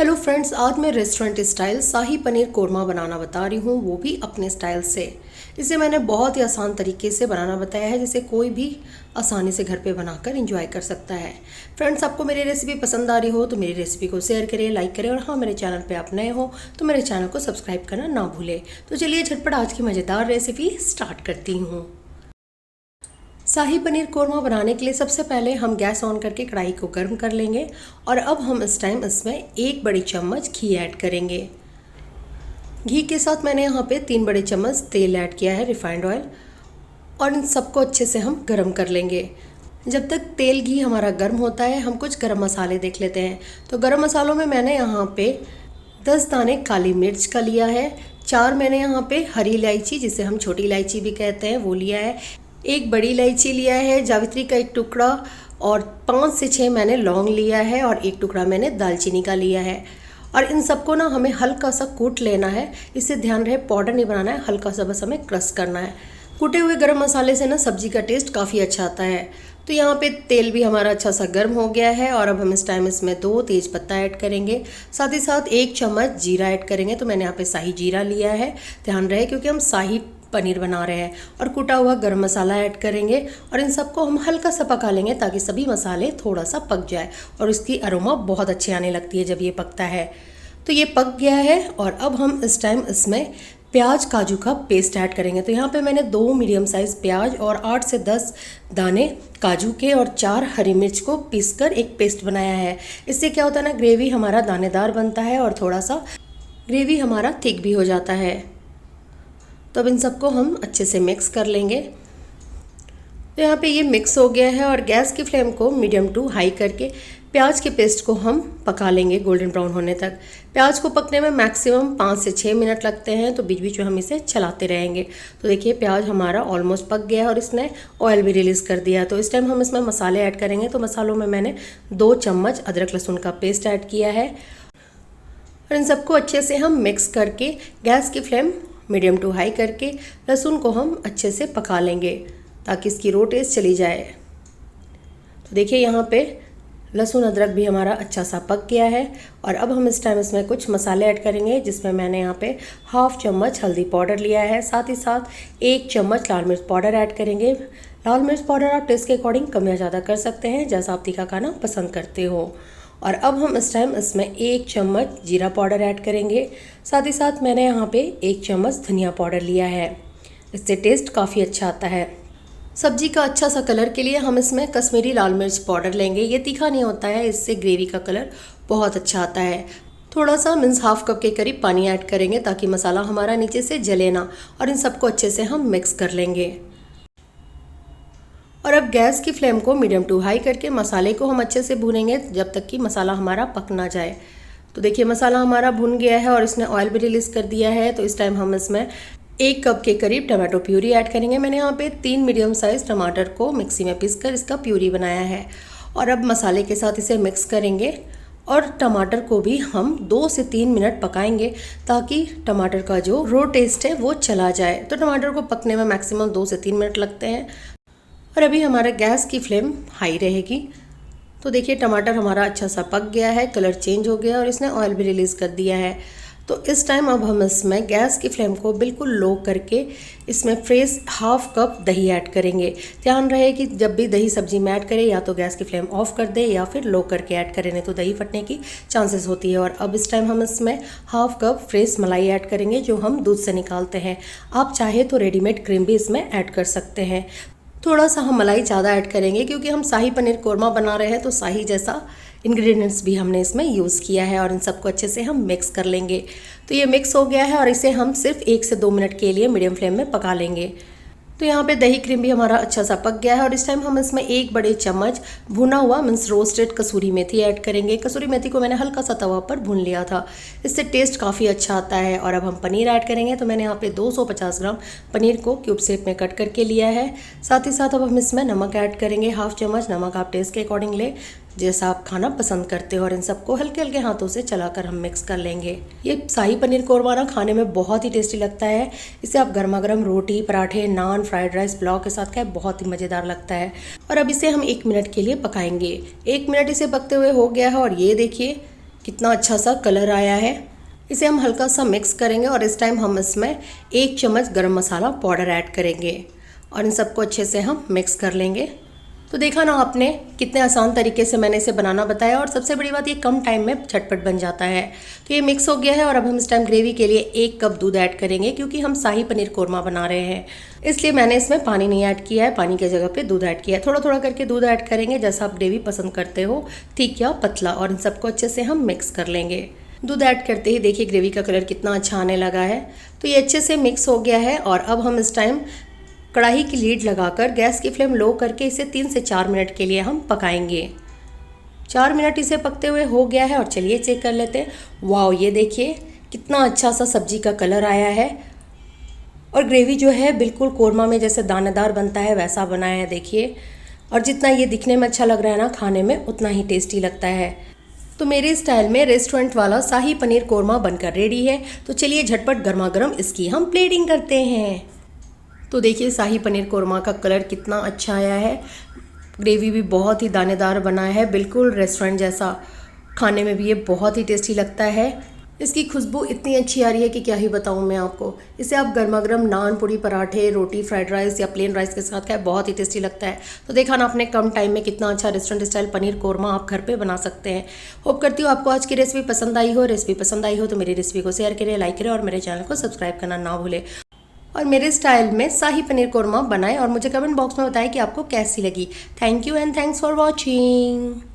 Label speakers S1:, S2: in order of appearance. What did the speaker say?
S1: Hello friends, आज मैं restaurant style शाही पनीर कोरमा बनाना बता रही हूँ, वो भी अपने स्टाइल से। इसे मैंने बहुत ही आसान तरीके से बनाना बताया है, जिसे कोई भी आसानी से घर पे बनाकर एंजॉय कर सकता है। फ्रेंड्स, आपको मेरी रेसिपी पसंद आ रही हो तो मेरी रेसिपी को शेयर करें, लाइक करें, और हाँ, मेरे चैनल पे आप नए हो तो मेरे चैनल को सब्सक्राइब करना ना भूलें। तो चलिए झटपट आज की मज़ेदार रेसिपी स्टार्ट करती हूँ। शाही पनीर कोरमा बनाने के लिए सबसे पहले हम गैस ऑन करके कढ़ाई को गर्म कर लेंगे और अब हम इस टाइम इसमें 1 बड़ी चम्मच घी ऐड करेंगे। घी के साथ मैंने यहाँ पे 3 बड़े चम्मच तेल ऐड किया है, रिफाइंड ऑयल, और इन सबको अच्छे से हम गर्म कर लेंगे। जब तक तेल घी हमारा गर्म होता है हम कुछ गरम मसाले देख लेते हैं। तो गरम मसालों में मैंने यहाँ पे 10 दाने काली मिर्च का लिया है, 4 मैंने यहाँ पे हरी इलायची, जिसे हम छोटी इलायची भी कहते हैं, वो लिया है, 1 बड़ी इलायची लिया है, जावित्री का 1 टुकड़ा, और 5 से 6 मैंने लौंग लिया है, और 1 टुकड़ा मैंने दालचीनी का लिया है। और इन सबको ना हमें हल्का सा कूट लेना है। इससे ध्यान रहे पाउडर नहीं बनाना है, हल्का सा बस हमें क्रश करना है। कूटे हुए गरम मसाले से ना सब्जी का टेस्ट काफ़ी अच्छा आता है। तो यहाँ पे तेल भी हमारा अच्छा सा गर्म हो गया है और अब हम इस टाइम इसमें 2 तेज पत्ता ऐड करेंगे, साथ ही साथ 1 चम्मच जीरा ऐड करेंगे। तो मैंने यहाँ पे शाही जीरा लिया है, ध्यान रहे, क्योंकि हम शाही पनीर बना रहे हैं। और कूटा हुआ गरम मसाला ऐड करेंगे और इन सबको हम हल्का सा पका लेंगे ताकि सभी मसाले थोड़ा सा पक जाए, और इसकी अरोमा बहुत अच्छी आने लगती है जब ये पकता है। तो ये पक गया है और अब हम इस टाइम इसमें प्याज काजू का पेस्ट ऐड करेंगे। तो यहाँ पे मैंने 2 मीडियम साइज़ प्याज और 8 से 10 दाने काजू के और 4 हरी मिर्च को पीसकर एक पेस्ट बनाया है। इससे क्या होता है ना, ग्रेवी हमारा दानेदार बनता है और थोड़ा सा ग्रेवी हमारा थिक भी हो जाता है। तो अब इन सबको हम अच्छे से मिक्स कर लेंगे। तो यहाँ पे ये मिक्स हो गया है और गैस की फ्लेम को मीडियम टू हाई करके प्याज के पेस्ट को हम पका लेंगे गोल्डन ब्राउन होने तक। प्याज को पकने में मैक्सिमम 5 से 6 मिनट लगते हैं, तो बीच बीच में हम इसे चलाते रहेंगे। तो देखिए प्याज हमारा ऑलमोस्ट पक गया है और इसने ऑयल भी रिलीज़ कर दिया। तो इस टाइम हम इसमें मसाले ऐड करेंगे। तो मसालों में मैंने 2 चम्मच अदरक लहसुन का पेस्ट ऐड किया है और इन सबको अच्छे से हम मिक्स करके गैस की फ्लेम मीडियम टू हाई करके लहसुन को हम अच्छे से पका लेंगे ताकि इसकी रो टेस्ट चली जाए। तो देखिए यहाँ पे लहसुन अदरक भी हमारा अच्छा सा पक गया है और अब हम इस टाइम इसमें कुछ मसाले ऐड करेंगे, जिसमें मैंने यहाँ पे 1/2 चम्मच हल्दी पाउडर लिया है, साथ ही साथ 1 चम्मच लाल मिर्च पाउडर ऐड करेंगे। लाल मिर्च पाउडर आप टेस्ट के अकॉर्डिंग कम या ज़्यादा कर सकते हैं, जैसा आप तीखा खाना पसंद करते हो। और अब हम इस टाइम इसमें 1 चम्मच जीरा पाउडर ऐड करेंगे, साथ ही साथ मैंने यहाँ पे 1 चम्मच धनिया पाउडर लिया है। इससे टेस्ट काफ़ी अच्छा आता है। सब्जी का अच्छा सा कलर के लिए हम इसमें कश्मीरी लाल मिर्च पाउडर लेंगे। ये तीखा नहीं होता है, इससे ग्रेवी का कलर बहुत अच्छा आता है। थोड़ा सा मीन्स 1/2 कप के करीब पानी ऐड करेंगे ताकि मसाला हमारा नीचे से जले ना, और इन सबको अच्छे से हम मिक्स कर लेंगे। और अब गैस की फ्लेम को मीडियम टू हाई करके मसाले को हम अच्छे से भूनेंगे जब तक कि मसाला हमारा पक ना जाए। तो देखिए मसाला हमारा भुन गया है और इसने ऑयल भी रिलीज़ कर दिया है। तो इस टाइम हम इसमें 1 कप के करीब टमाटो प्यूरी ऐड करेंगे। मैंने यहाँ पे 3 मीडियम साइज़ टमाटर को मिक्सी में पीसकर इसका प्यूरी बनाया है। और अब मसाले के साथ इसे मिक्स करेंगे और टमाटर को भी हम 2 से 3 मिनट पकाएंगे ताकि टमाटर का जो रो टेस्ट है वो चला जाए। तो टमाटर को पकने में मैक्सिमम 2 से 3 मिनट लगते हैं और अभी हमारा गैस की फ्लेम हाई रहेगी। तो देखिए टमाटर हमारा अच्छा सा पक गया है, कलर चेंज हो गया और इसने ऑयल भी रिलीज़ कर दिया है। तो इस टाइम अब हम इसमें गैस की फ्लेम को बिल्कुल लो करके इसमें फ्रेश 1/2 कप दही ऐड करेंगे। ध्यान रहे कि जब भी दही सब्जी में ऐड करें या तो गैस की फ्लेम ऑफ कर दे या फिर लो करके ऐड करें, नहीं तो दही फटने की चांसेस होती है। और अब इस टाइम हम इसमें 1/2 कप फ्रेश मलाई ऐड करेंगे जो हम दूध से निकालते हैं। आप चाहे तो रेडीमेड क्रीम भी इसमें ऐड कर सकते हैं। थोड़ा सा हम मलाई ज़्यादा ऐड करेंगे क्योंकि हम शाही पनीर कोरमा बना रहे हैं, तो शाही जैसा इंग्रेडिएंट्स भी हमने इसमें यूज़ किया है। और इन सबको अच्छे से हम मिक्स कर लेंगे। तो ये मिक्स हो गया है और इसे हम सिर्फ 1 से 2 मिनट के लिए मीडियम फ्लेम में पका लेंगे। तो यहाँ पे दही क्रीम भी हमारा अच्छा सा पक गया है और इस टाइम हम इसमें 1 बड़े चम्मच भुना हुआ मीन्स रोस्टेड कसूरी मेथी ऐड करेंगे। कसूरी मेथी को मैंने हल्का सा तवा पर भून लिया था, इससे टेस्ट काफ़ी अच्छा आता है। और अब हम पनीर ऐड करेंगे। तो मैंने यहाँ पे 250 ग्राम पनीर को क्यूब शेप में कट करके लिया है। साथ ही साथ अब हम इसमें नमक ऐड करेंगे, 1/2 चम्मच। नमक आप टेस्ट के अकॉर्डिंग ले, जैसा आप खाना पसंद करते हो। और इन सबको हल्के हल्के हाथों से चलाकर हम मिक्स कर लेंगे। ये शाही पनीर कोरमा ना खाने में बहुत ही टेस्टी लगता है। इसे आप गर्मा गर्म रोटी, पराठे, नान, फ्राइड राइस, पुलाव के साथ खाएं, बहुत ही मज़ेदार लगता है। और अब इसे हम 1 मिनट के लिए पकाएंगे। 1 मिनट इसे पकते हुए हो गया है और ये देखिए कितना अच्छा सा कलर आया है। इसे हम हल्का सा मिक्स करेंगे और इस टाइम हम इसमें 1 चम्मच गरम मसाला पाउडर ऐड करेंगे और इन सबको अच्छे से हम मिक्स कर लेंगे। तो देखा ना आपने कितने आसान तरीके से मैंने इसे बनाना बताया और सबसे बड़ी बात ये कम टाइम में झटपट बन जाता है। तो ये मिक्स हो गया है और अब हम इस टाइम ग्रेवी के लिए 1 कप दूध ऐड करेंगे क्योंकि हम शाही पनीर कोरमा बना रहे हैं, इसलिए मैंने इसमें पानी नहीं ऐड किया है, पानी की जगह पे दूध ऐड किया है। थोड़ा थोड़ा करके दूध ऐड करेंगे जैसा आप ग्रेवी पसंद करते हो, ठीक या पतला, और इन सबको अच्छे से हम मिक्स कर लेंगे। दूध ऐड करते ही देखिए ग्रेवी का कलर कितना अच्छा आने लगा है। तो ये अच्छे से मिक्स हो गया है और अब हम इस टाइम कढ़ाई की लीड लगाकर गैस की फ्लेम लो करके इसे 3 से 4 मिनट के लिए हम पकाएंगे। 4 मिनट इसे पकते हुए हो गया है और चलिए चेक कर लेते हैं। वाओ, ये देखिए कितना अच्छा सा सब्जी का कलर आया है और ग्रेवी जो है बिल्कुल कोरमा में जैसे दानेदार बनता है वैसा बनाया है देखिए। और जितना ये दिखने में अच्छा लग रहा है ना, खाने में उतना ही टेस्टी लगता है। तो मेरे स्टाइल में रेस्टोरेंट वाला शाही पनीर कोरमा बनकर रेडी है। तो चलिए झटपट गर्मा गर्म इसकी हम प्लेटिंग करते हैं। तो देखिए शाही पनीर कोरमा का कलर कितना अच्छा आया है, ग्रेवी भी बहुत ही दानेदार बना है, बिल्कुल रेस्टोरेंट जैसा। खाने में भी ये बहुत ही टेस्टी लगता है। इसकी खुशबू इतनी अच्छी आ रही है कि क्या ही बताऊँ मैं आपको। इसे आप गर्मा गर्म नान, पूड़ी, पराठे, रोटी, फ्राइड राइस या प्लेन राइस के साथ खाएं, बहुत ही टेस्टी लगता है। तो देखा ना आपने कम टाइम में कितना अच्छा रेस्टोरेंट स्टाइल पनीर कोरमा आप घर पे बना सकते हैं। होप करती हूँ आपको आज की रेसिपी पसंद आई हो। रेसिपी पसंद आई हो तो मेरी रेसिपी को शेयर करें, लाइक करें और मेरे चैनल को सब्सक्राइब करना ना भूलें। और मेरे स्टाइल में शाही पनीर कोरमा बनाएं और मुझे कमेंट बॉक्स में बताएं कि आपको कैसी लगी। Thank you and thanks for watching.